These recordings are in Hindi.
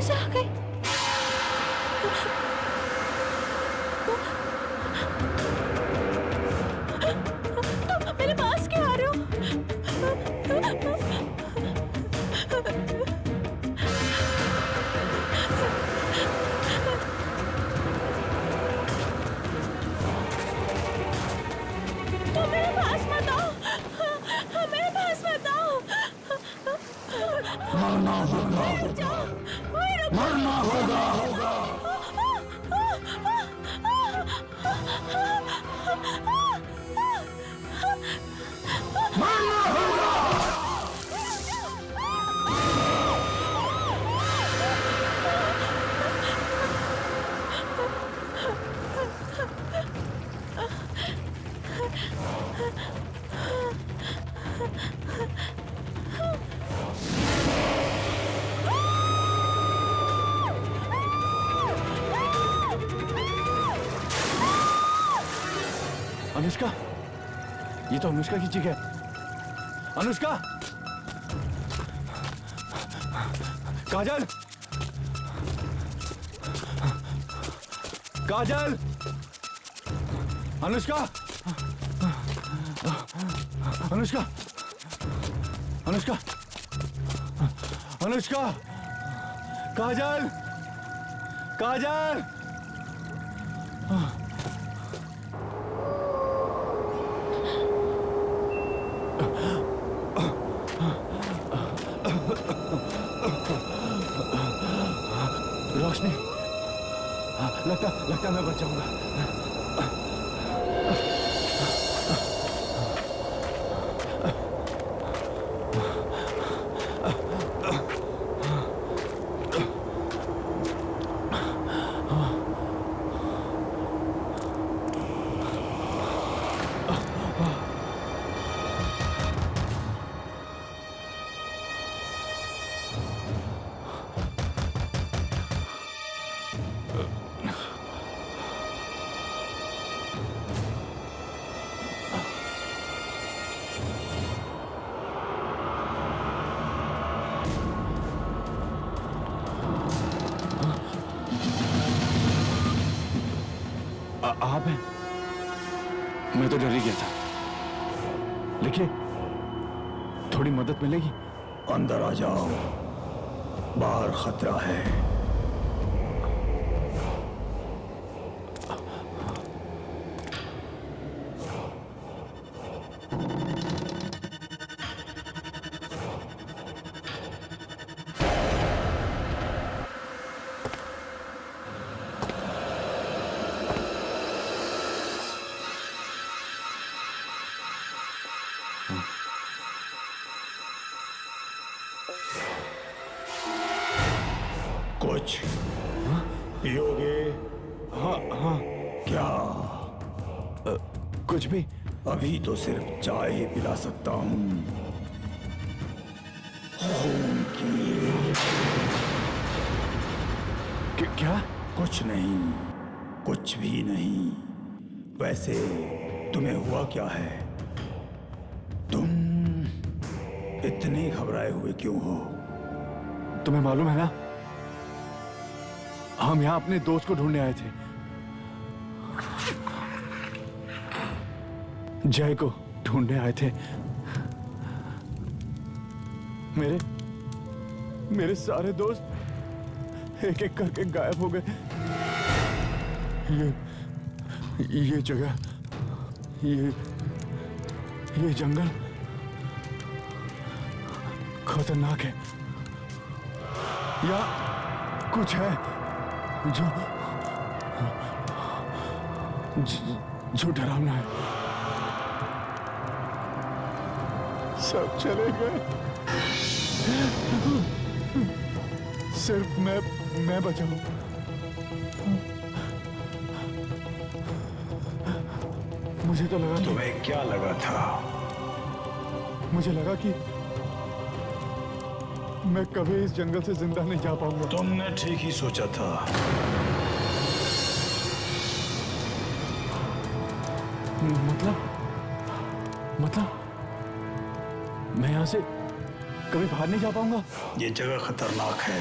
से आ गई? तुम मेरे पास क्यों आ रहे हो? तुम मेरे पास मत आओ, मेरे पास मत आओ। मरना होगा, मरना होगा। मरना होगा। अनुष्का, ये तो अनुष्का की चीख है। अनुष्का, काजल, काजल, अनुष्का, अनुष्का, अनुष्का, अनुष्का, काजल, काजल। रोशनी, लगता मैं बच जाऊंगा। आप हैं? मैं तो डर ही गया था, लेकिन थोड़ी मदद मिलेगी? अंदर आ जाओ, बाहर खतरा है। कुछ पियोगे? हाँ। क्या? कुछ भी? अभी तो सिर्फ चाय ही पिला सकता हूं। खून की। क्या? कुछ नहीं, कुछ भी नहीं। वैसे तुम्हें हुआ क्या है? तुम इतने घबराए हुए क्यों हो? तुम्हें मालूम है ना, हम यहाँ अपने दोस्त को ढूंढने आए थे, जय को ढूंढने आए थे। मेरे सारे दोस्त एक एक करके गायब हो गए। ये जगह, ये जंगल खतरनाक है। या कुछ है जो डरावना है। सब चले गए, सिर्फ मैं बचा हूं। मुझे तो लगा, तुम्हें क्या लगा था? मुझे लगा कि मैं कभी इस जंगल से जिंदा नहीं जा पाऊंगा। तुमने ठीक ही सोचा था। मतलब मैं यहां से कभी बाहर नहीं जा पाऊंगा? ये जगह खतरनाक है।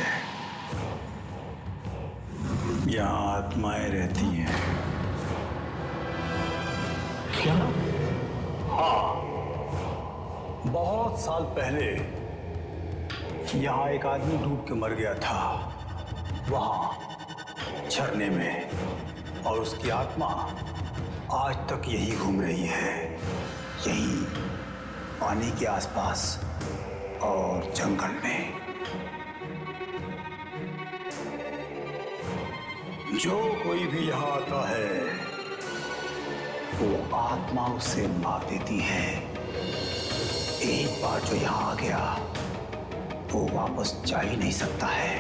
यहाँ आत्माएं रहती हैं। क्या? हाँ, बहुत साल पहले यहाँ एक आदमी डूब के मर गया था, वहां झरने में, और उसकी आत्मा आज तक यही घूम रही है, यही पानी के आसपास और जंगल में। जो कोई भी यहाँ आता है वो आत्मा उसे मार देती है। एक बार जो यहाँ आ गया वो वापस जा ही नहीं सकता है।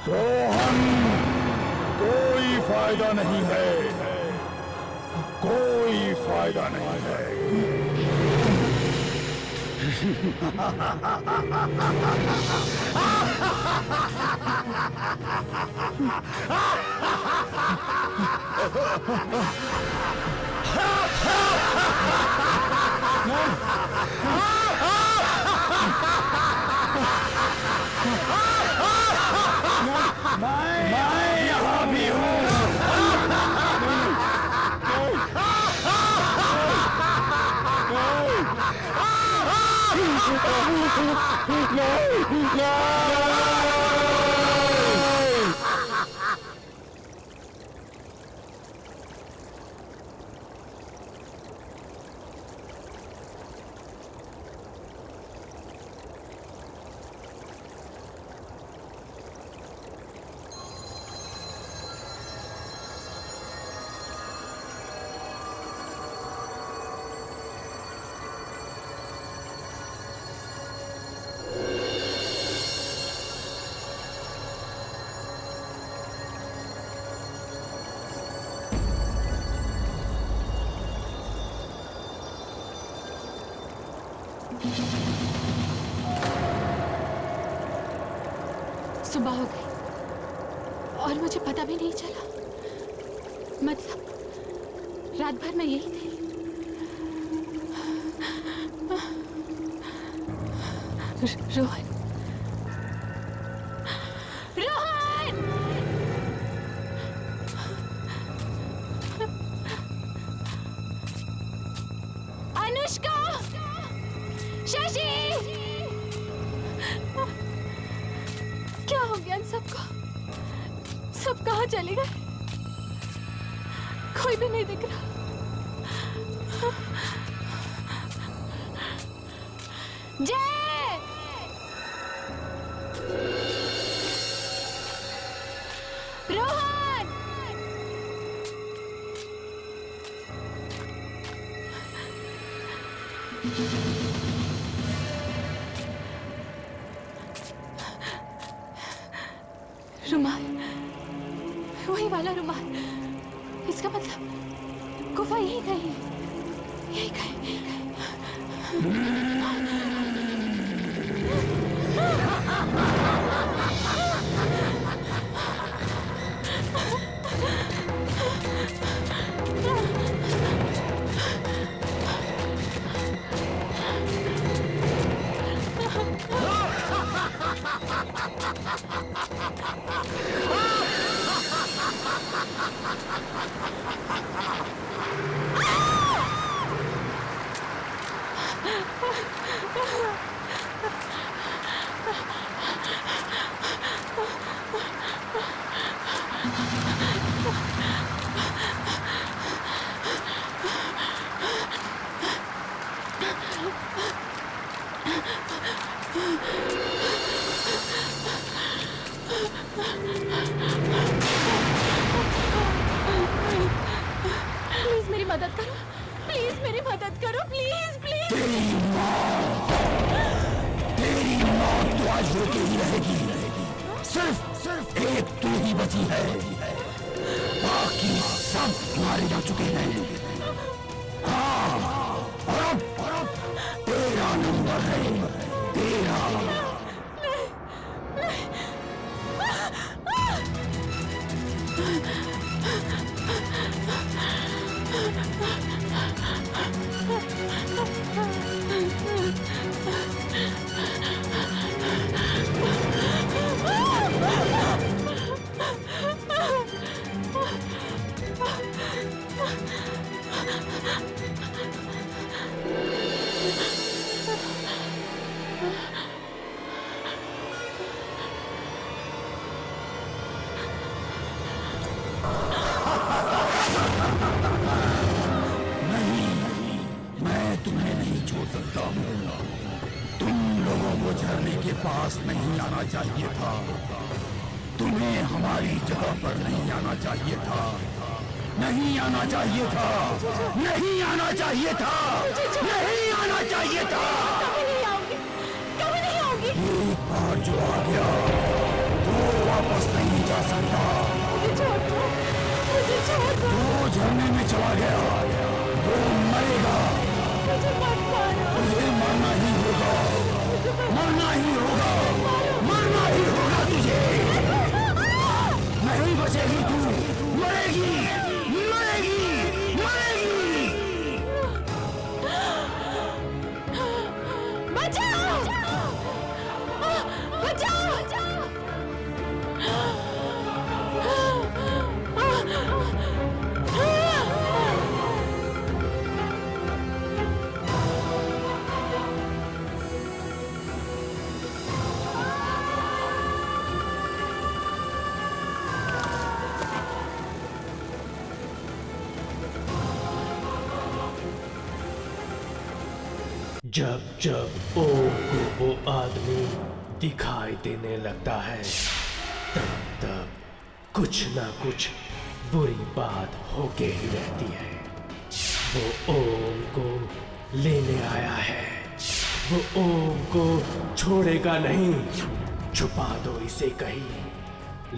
रोहन, कोई फायदा नहीं है, कोई फायदा नहीं है। मैं यहाँ भी हूँ। सुबह हो गई और मुझे पता भी नहीं चला। मतलब रात भर मैं यही थी। रोहन, रोहन! अनुष्का, शशि, क्या हो गया इन सबको? सब कहाँ चले गए? कोई भी नहीं दिख रहा। जय! रोहन! रुमाल, वही वाला रुमाल। इसका मतलब गुफा यही कहीं है, यही कहीं, यही कहीं। प्लीज मेरी मदद करो, प्लीज मेरी मदद करो, प्लीज प्लीज। तेरी मौत तो आज होती ही रहेगी। सिर्फ एक तू ही बची है। बाकी सब मारे जा चुके हैं। हाँ, और अब तेरा नंबर है, तेरा। तुम्हें नहीं छोड़ सकता हूँ। तुम लोगों को झरने के पास नहीं आना चाहिए था। तुम्हें हमारी जगह पर नहीं आना चाहिए था। नहीं आना चाहिए था। नहीं आना चाहिए था। नहीं आना चाहिए था। एक बार जो आ गया वो वापस नहीं जा सकता। जो झरने में चला गया वो मरेगा। तुझे मरना ही होगा। मरना ही होगा। मरना ही होगा तुझे। नहीं बचेगी तू। मरेगी। मरेगी। मरेगी। बचाओ! बचाओ! जब जब ओम को वो आदमी दिखाई देने लगता है तब तब कुछ ना कुछ बुरी बात होके ही रहती है। वो ओम को लेने आया है। वो ओम को छोड़ेगा नहीं। छुपा दो इसे कहीं,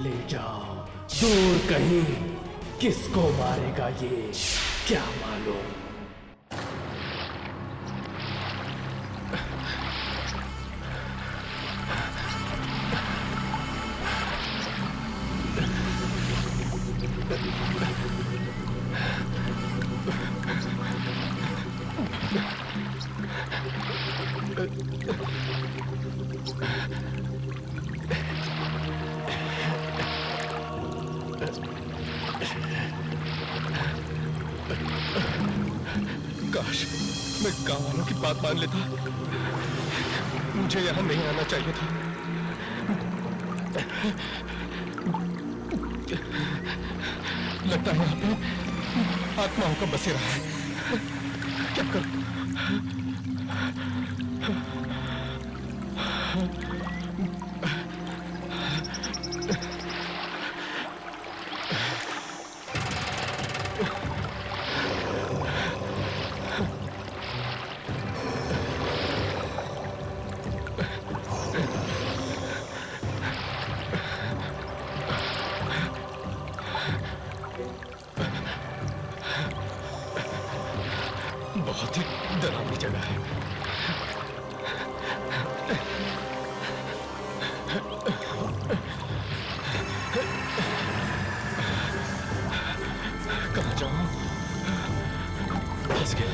ले जाओ दूर कहीं। किसको मारेगा ये क्या मालूम। काश मैं गांव वालों की बात मान लेता। मुझे यहाँ नहीं आना चाहिए था। लगता है यहाँ पे आत्माओं का बसेरा है। क्या करूं? बहुत ही डरावनी जगह है। कहाँ जाऊं? फंस गया।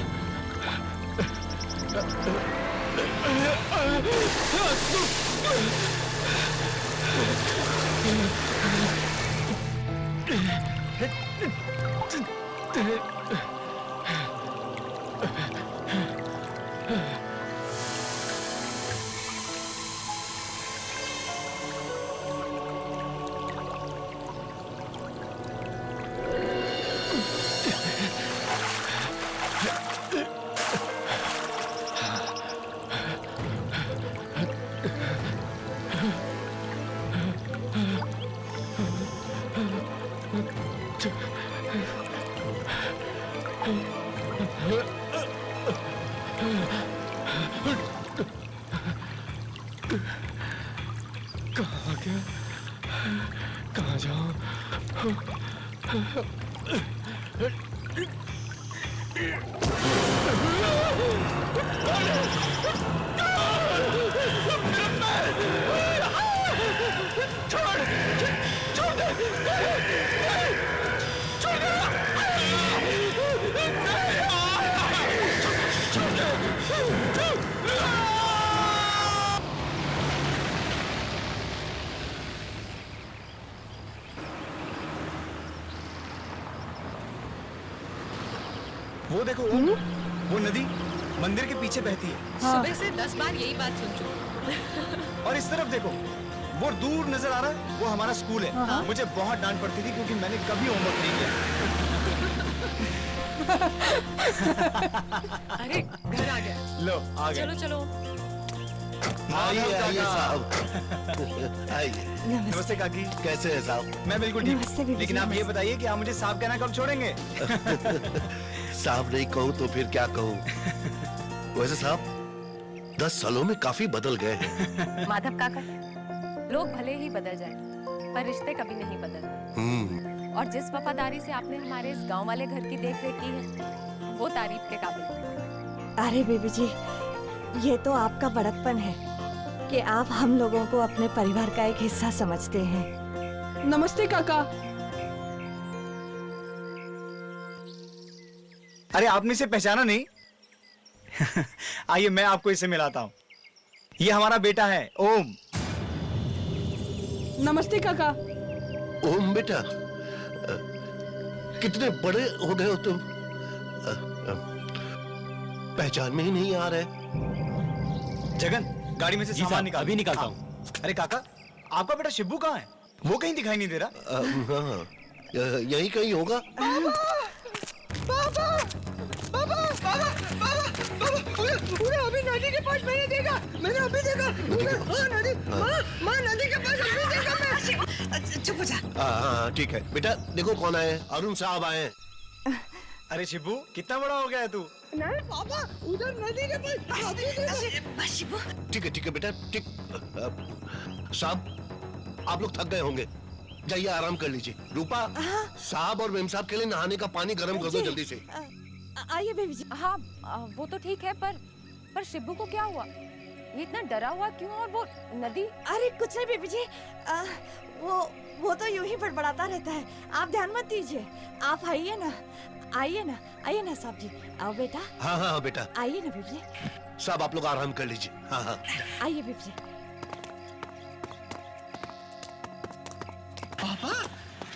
कहाँ आ गया? कहाँ जाऊं? वो देखो वो नदी मंदिर के पीछे बहती है। सुबह से 10 बार यही बात सुन चुकी। और इस तरफ देखो, वो दूर नजर आ रहा है, वो हमारा स्कूल है। मुझे बहुत डांट पड़ती थी क्योंकि मैंने कभी होमवर्क नहीं किया। अरे घर आ गया। लो आ गए। चलो चलो। आइए आइए साहब आइए। नमस्ते काकी। कैसे हैं साहब? मैं बिल्कुल ठीक हूँ, लेकिन आप ये बताइए कि आप मुझे साहब कहना कब छोड़ेंगे? साहब नहीं कहूँ तो फिर क्या कहूँ? वैसे साहब 10 सालों में काफी बदल गए हैं। माधव काका, लोग भले ही बदल जाए पर रिश्ते कभी नहीं बदलते। और जिस वफादारी से आपने हमारे इस गांव वाले घर की देखरेख की है वो तारीफ के काबिल है। अरे बेबी जी, ये तो आपका बड़कपन है कि आप हम लोगों को अपने परिवार का एक हिस्सा समझते हैं। नमस्ते काका। अरे आपने इसे पहचाना नहीं? आइए मैं आपको इसे मिलाता हूँ। ये हमारा बेटा है ओम। नमस्ते काका। ओम बेटा, कितने बड़े हो गए हो तुम। पहचान में ही नहीं आ रहे। जगन, गाड़ी में से सामान निकाल। अभी निकालता हूँ। अरे काका, आपका बेटा शिब्बू कहाँ है? वो कहीं दिखाई नहीं दे रहा। हाँ, यही कहीं होगा। अभी नदी के पास मैंने अभी देखा। माँ नदी के पास अभी देखा मैं। चुप हो जा। हाँ ठीक है बेटा, देखो कौन आए हैं। अरुण साहब आए हैं। अरे शिब्बू, कितना बड़ा हो गया है तू? नहीं पापा, उधर नदी के पास। ठीक है बेटा, ठीक। साहब आप लोग थक गए होंगे, जाइए आराम कर लीजिए। रूपा, साहब और मेम साहब के लिए नहाने का पानी गर्म कर दो जल्दी से। आइए बेबी जी। हाँ, वो तो ठीक है पर शिब्बू को क्या हुआ? ये इतना डरा हुआ क्यों? और वो नदी? अरे कुछ नहीं बेबी जी, वो तो यूं ही बड़बड़ाता रहता है, आप ध्यान मत दीजिए। आप आइए ना साहब जी। आओ बेटा। हाँ बेटा, आइए ना बेबी जी। साहब आप लोग आराम कर लीजिए। हाँ आइए बेबी जी।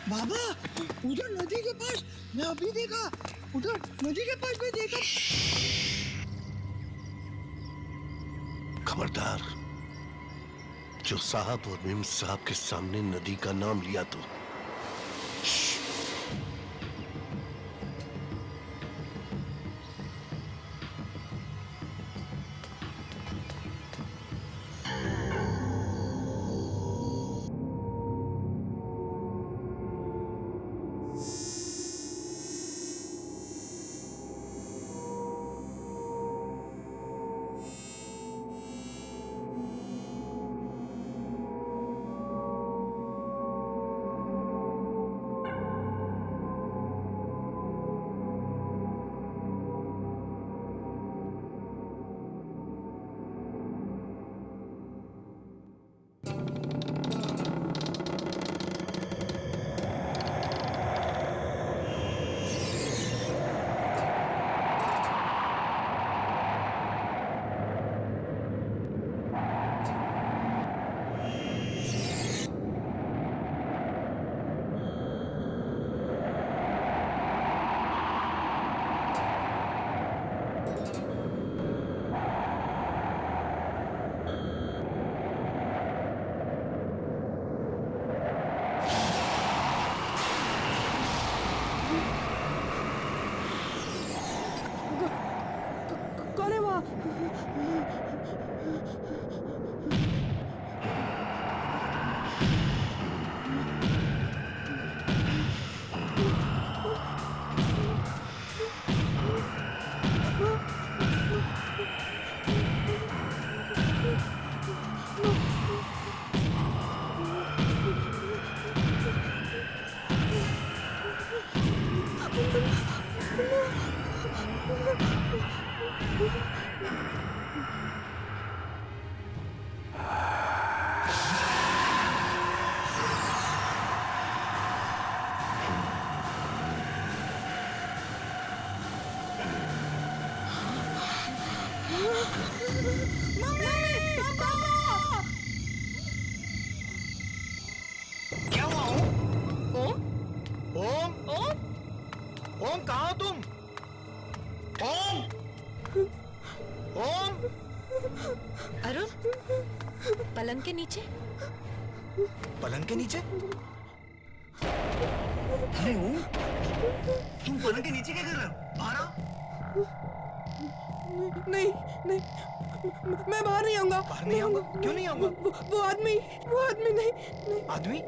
बाबा, उधर नदी के पास मैं अभी देखा। उधर नदी के पास मैं देखा। खबरदार, जो साहब और मेम साहब के सामने नदी का नाम लिया तो क्या हुआ ओम? ओम? ओम कहाँ हो तुम? ओम? ओम? अरुण, पलंग के नीचे। पलंग के नीचे? अरे ओम, तुम पलंग के नीचे क्या कर रहे हो? बाहर आओ। नहीं नहीं, मैं बाहर नहीं आऊंगा। बाहर नहीं आऊंगा? क्यों नहीं आऊंगा? वो आदमी नहीं नहीं। आदमी?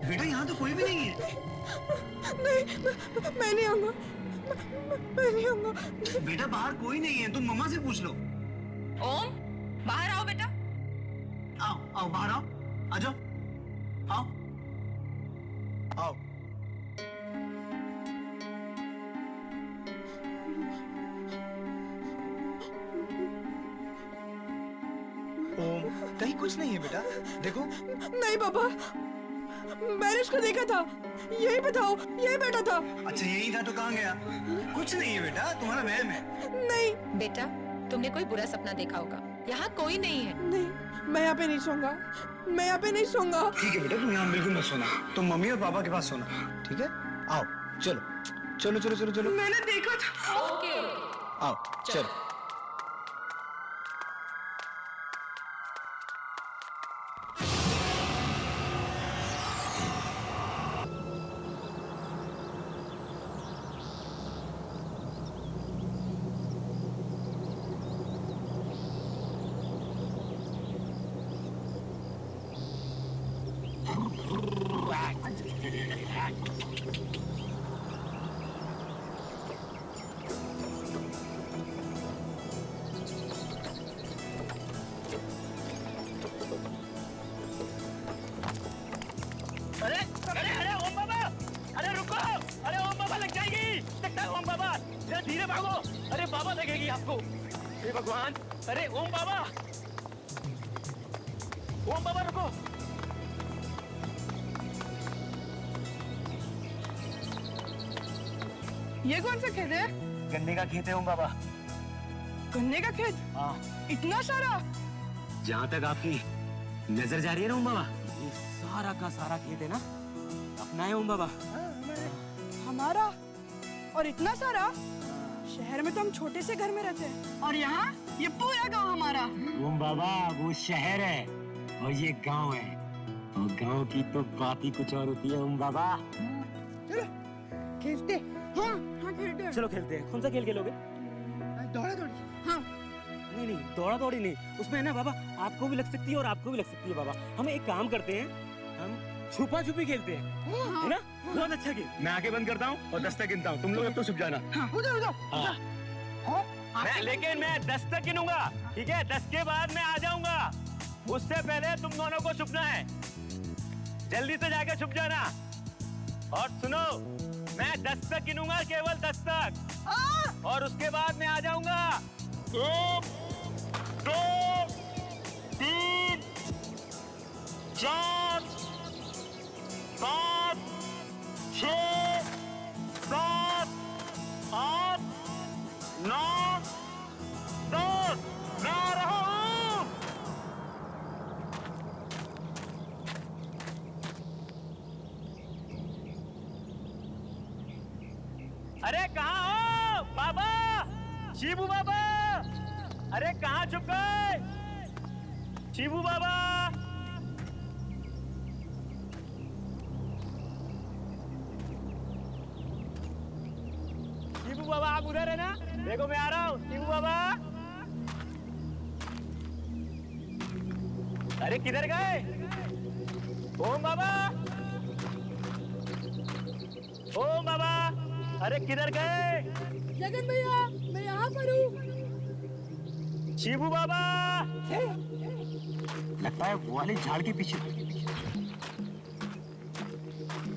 बेटा यहाँ तो कोई भी नहीं है। नहीं, मैं नहीं आऊंगा। मैं नहीं आऊंगा। बेटा बाहर कोई नहीं है, तुम मम्मा से पूछ लो। ओम, बाहर आओ बेटा। आओ आओ बाहर आओ, आ जाओ, आओ आओ। ओम, कहीं कुछ नहीं है बेटा, देखो। नहीं पापा, मैंने उसको देखा था, यही बताओ, यही बैठा था। अच्छा यही था तो कहाँ गया? कुछ नहीं है बेटा, तुम्हारा वहम है। नहीं बेटा, तुमने कोई बुरा सपना देखा होगा। यहाँ कोई नहीं है। नहीं, मैं यहाँ पे नहीं सोऊंगा। मैं यहाँ पे नहीं सोऊंगा। ठीक है बेटा, तुम यहाँ बिल्कुल मत सोना, तुम मम्मी और पापा के पास सोना, ठीक है? आओ, चलो चलो चलो चलो चलो। मैंने देखा था। ओके। आओ चलो। धीरे भागो, अरे बाबा लगेगी आपको। हे भगवान, अरे ओम बाबा, ओम बाबा रुको। ये कौन सा खेत है? गन्ने का खेत है ओम बाबा। गन्ने का खेत? हाँ। इतना सारा? जहाँ तक आपकी नजर जा रही है ना ओम बाबा, ये सारा का सारा खेत है ना अपना है ओम बाबा। हमारा? और इतना सारा? शहर में तो हम छोटे से घर में रहते हैं, और यहाँ ये पूरा गांव हमारा। ओम बाबा वो शहर है और ये गांव है, और गांव की तो बात ही कुछ और होती है ओम बाबा। चलो खेलते। हाँ हाँ खेलते हैं। चलो खेलते हैं। कौन सा खेल खेलोगे? दौड़ा दौड़ी। हाँ। नहीं नहीं, दौड़ा दौड़ी नहीं, उसमें है ना बाबा, आपको भी लग सकती है और आपको भी लग सकती है बाबा। हम एक काम करते हैं, हम छुपा छुपी खेलते हैं, है ना? बहुत अच्छा खेल। मैं आंखें बंद करता हूँ और 10 तक गिनता हूँ, तुम लोग अब तो छुप जाना। उधर लेकिन मैं 10 तक गिनूंगा, ठीक है? 10 के बाद मैं आ जाऊंगा, उससे पहले तुम दोनों को छुपना है। जल्दी से जाके छुप जाना। और सुनो, मैं 10 तक गिनूंगा, केवल 10 तक, और उसके बाद मैं आ जाऊंगा। 1 2 3 4 5 6 7 8 9 10। मैं आ रहा हूँ। अरे कहाँ हो बाबा, शिबू बाबा? अरे कहाँ छुप गए शिबू बाबा? शिबू बाबा आप उधर है ना? देखो मैं आ रहा हूँ शिबू बाबा। अरे किधर गए ओम बाबा? ओम बाबा, अरे किधर गए? जगन भैया, मैं यहाँ पर हूँ। शिबू बाबा, लगता है वो वाले झाड़ के पीछे।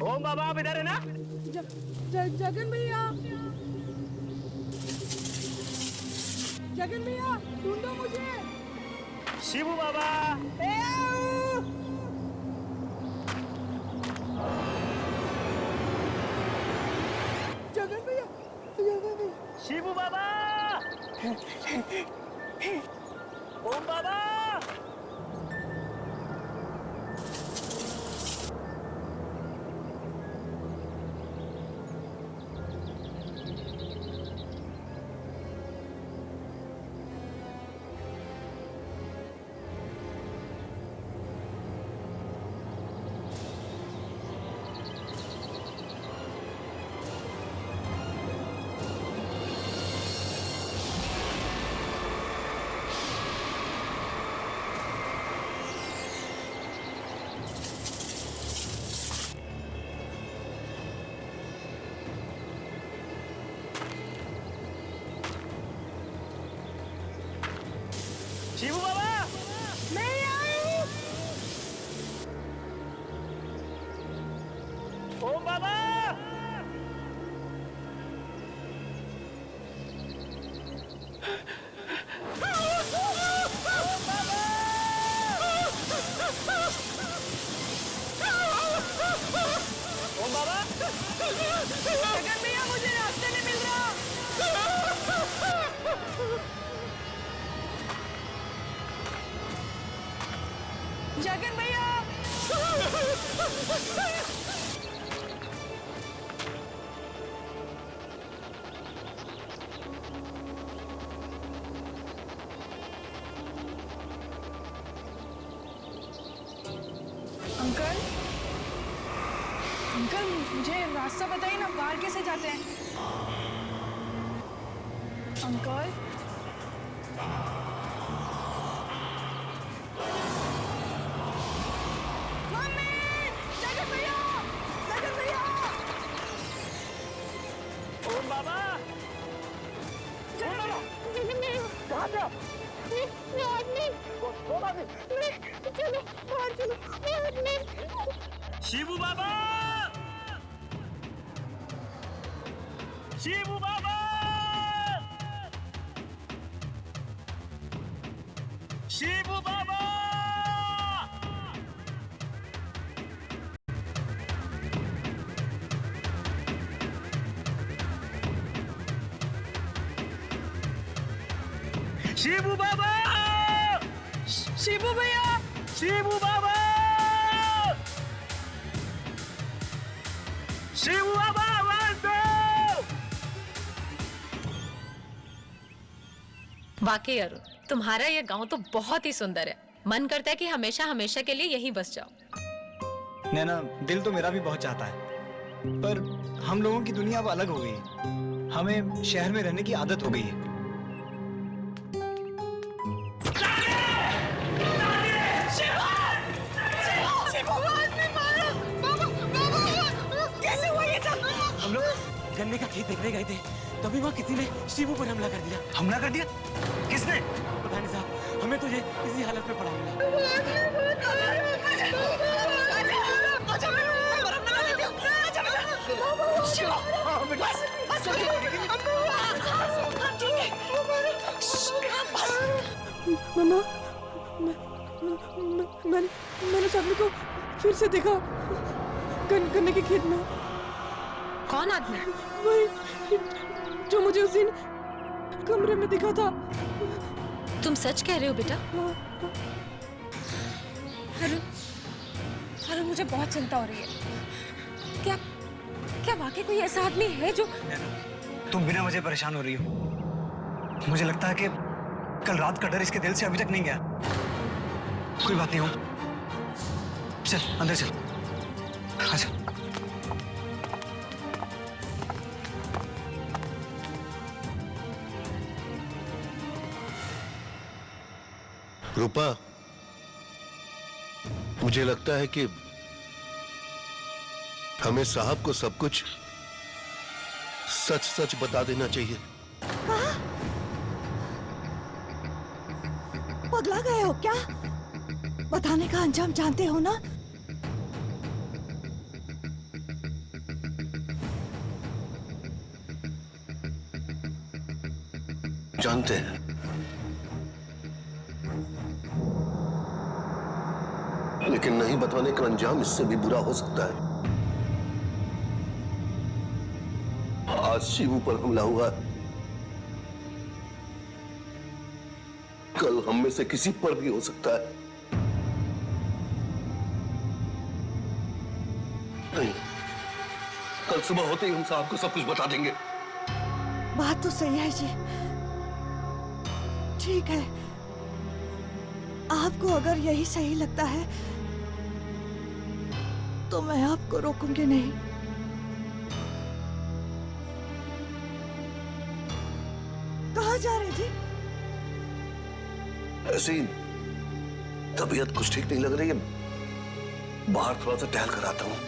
ओम बाबा आप इधर है ना? जगन भैया, जगन भैया ढूंढो मुझे। शिवू बाबा, जगन भैया, शिवू बाबा, ओम बाबा। शिवू बाबा, मैं आई हूँ। ओम बाबा, ओम बाबा, जगन भैया मुझे रास्ते नहीं मिल रहा। जगन भैया, अंकल, अंकल मुझे रास्ता बताइए ना, बाहर कैसे जाते हैं? अंकल, ओम बाबा, कहाँ पे? शिवू बाबा, शिवू बाबा, शिवू बाबा। शिवू बाबा, शिवू भैया, शिवू बाबा, शिवू बाबा, आवाज दो। वाकई अरुण, तुम्हारा ये गांव तो बहुत ही सुंदर है। मन करता है कि हमेशा हमेशा के लिए यहीं बस जाओ। नैना, दिल तो मेरा भी बहुत चाहता है, पर हम लोगों की दुनिया अब अलग हो गई है। हमें शहर में रहने की आदत हो गई है। हम लोग गन्ने का खेत देखने गए थे, तभी वहाँ किसी ने शिवू पर हमला कर दिया। हमला कर दिया? किसने? पता नहीं साहब, हमें तो ये इसी हालत में पड़ा मिला। मम्मा, मैंने सभी को फिर से देखा गन्ने के खेत में। कौन आदमी? वही जो मुझे उस दिन कमरे में दिखा था। तुम सच कह रहे हो बेटा? अरुण, मुझे बहुत चिंता हो रही है। क्या वाकई कोई ऐसा आदमी है जो? तुम बिना वजह परेशान हो रही हो। मुझे लगता है कि कल रात का डर इसके दिल से अभी तक नहीं गया। कोई बात नहीं हो, चल अंदर चल। अच्छा, रूपा, मुझे लगता है कि हमें साहब को सब कुछ सच सच बता देना चाहिए। पगला गए हो क्या? बताने का अंजाम जानते हो ना? जानते हैं, लेकिन नहीं बताने का अंजाम इससे भी बुरा हो सकता है। आज शिवू पर हमला हुआ, कल हम में से किसी पर भी हो सकता है। नहीं, कल सुबह होते ही हम साहब को सब कुछ बता देंगे। बात तो सही है जी। ठीक है, आपको अगर यही सही लगता है तो मैं आपको रोकूंगी नहीं। कहाँ जा रहे जी? ऐसी तबीयत कुछ ठीक नहीं लग रही है, बाहर थोड़ा सा टहल कर आता हूं।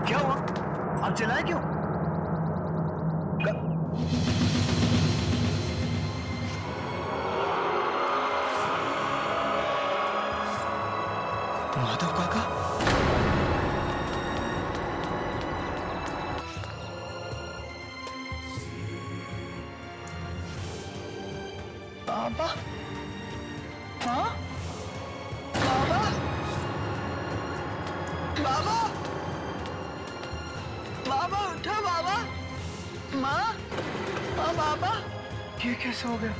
क्या हुआ? आप चिल्लाए क्यों? माधव काका, बाबा, हाँ, बाबा, बाबा, बाबा उठो बाबा, माँ, हाँ बाबा, ये कैसे हो गया?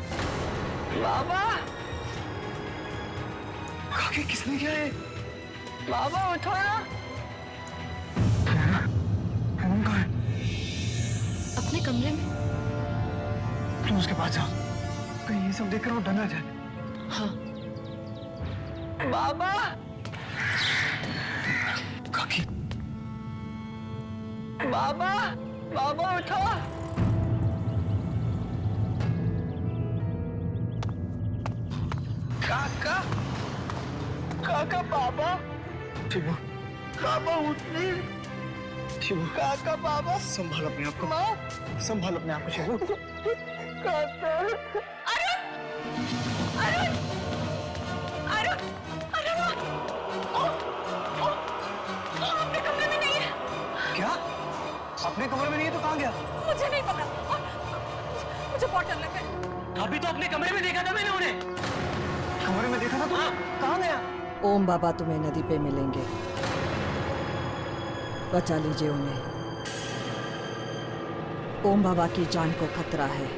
बाबा, काकी किसने किया ये? बाबा उठो ना। ओम कहाँ है? अपने कमरे में। तुम उसके पास जाओ, कहीं ये सब देखकर वो डर ना जाए। हाँ। बाबा, काकी, बाबा, बाबा उठो। काका, काका, बाबा, शिवू, बाबा उठ नहीं। शिवू, काका, बाबा, संभाल अपने आप को, माँ, संभाल अपने आप को शिवू। काका, अरे, अरे, अरे, अरे माँ, अपने कमरे में नहीं है। क्या? अपने कमरे में नहीं है तो कहाँ गया? मुझे नहीं पता, मुझे बहुत डर लग रहा है। अभी तो अपने कमरे में देखा था मैंने उन्हें। कमरे में देखा था तुमने? कहाँ गया? ओम बाबा तुम्हें नदी पे मिलेंगे, बचा लीजिए उन्हें। ओम बाबा की जान को खतरा है।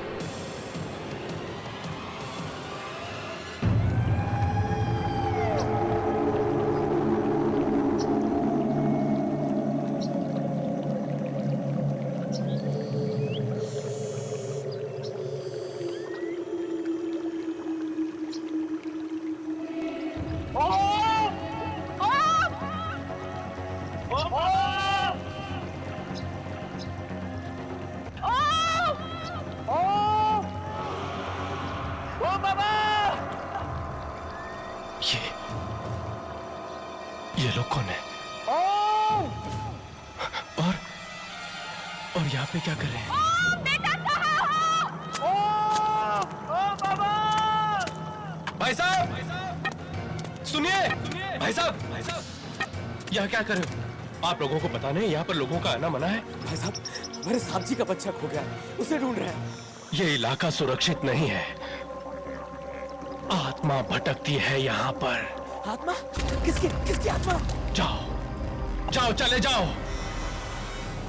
ये लोग कौन है? और यहाँ पे क्या कर रहे हैं? भाई साहब, सुनिए, भाई साहब, यहाँ क्या कर रहे हो? आप लोगों को पता नहीं यहाँ पर लोगों का आना मना है? भाई साहब, हमारे साहब जी का बच्चा खो गया, उसे ढूंढ रहे हैं। ये इलाका सुरक्षित नहीं है, आत्मा भटकती है यहाँ पर। आत्मा? किसकी आत्मा? जाओ, जाओ, चले जाओ,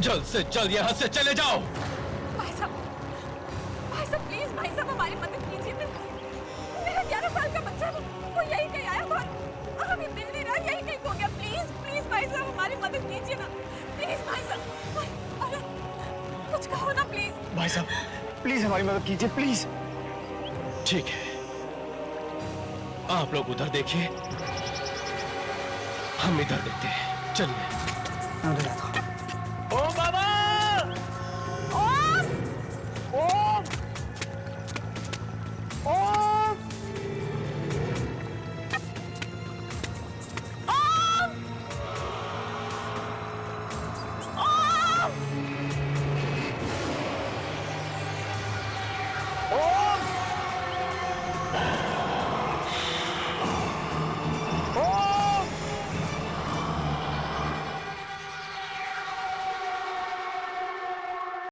जल्द से जल्द यहाँ से चले जाओ। भाई साहब, प्लीज भाई साहब हमारी मदद कीजिए। मेरा 11 साल का बच्चा वो यही कहीं आया था और हमें मिल नहीं रहा, यही कहीं खो गया। प्लीज भाई साहब हमारी मदद कीजिए ना, प्लीज भाई साहब। अरे कुछ कहो ना प्लीज। भाई साहब, प्लीज हमारी मदद कीजिए, प्लीज। ठीक है, आप लोग उधर देखिए, हम इधर देखते हैं, चलिए। मैं उधर जाता हूँ।